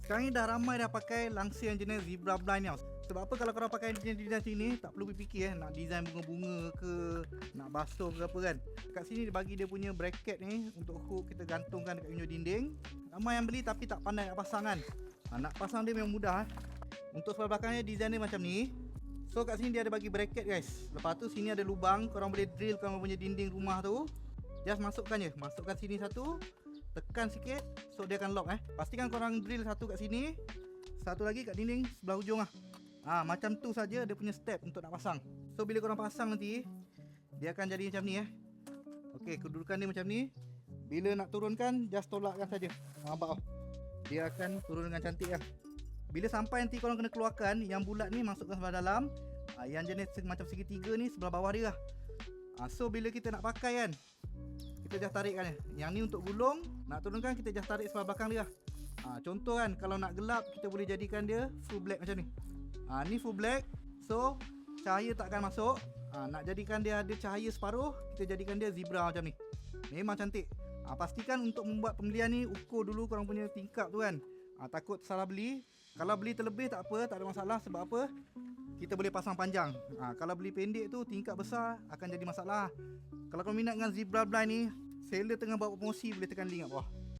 Sekarang ni dah ramai dah pakai langsir yang jenis zebra blind ni. Sebab apa kalau korang pakai design sini, tak perlu berfikir nak design bunga-bunga ke, nak basuh ke apa kan. Kat sini dia bagi dia punya bracket ni untuk hook kita gantungkan dekat unit dinding. Ramai yang beli tapi tak pandai nak pasang kan. Nak pasang dia memang mudah. Untuk sebelah belakangnya design dia macam ni. So kat sini dia ada bagi bracket guys. Lepas tu sini ada lubang, korang boleh drill korang punya dinding rumah tu. Just masukkan je, masukkan sini satu, tekan sikit, so dia akan lock Pastikan korang drill satu kat sini, satu lagi kat dinding sebelah hujung macam tu saja dia punya step untuk nak pasang. So bila korang pasang nanti, dia akan jadi macam ni Okey, kedudukan dia macam ni. Bila nak turunkan, just tolakkan saja. Nampak dia akan turun dengan cantik Bila sampai nanti korang kena keluarkan yang bulat ni, masukkan sebelah dalam. Yang jenis macam segitiga ni sebelah bawah dia So bila kita nak pakai kan, kita just tarikkan Yang ni untuk gulung, nak turunkan kita just tarik sebelah belakang dia contoh kan, kalau nak gelap kita boleh jadikan dia full black macam ni. Ni full black, so cahaya tak akan masuk. Nak jadikan dia ada cahaya separuh, kita jadikan dia zebra macam ni. Memang cantik. Pastikan untuk membuat pembelian ni, ukur dulu korang punya tingkap tu kan. Takut salah beli. Kalau beli terlebih tak apa, tak ada masalah. Sebab apa? Kita boleh pasang panjang. Kalau beli pendek tu, tingkap besar akan jadi masalah. Kalau korang minat dengan zebra blind ni, seller tengah buat promosi, boleh tekan link kat bawah.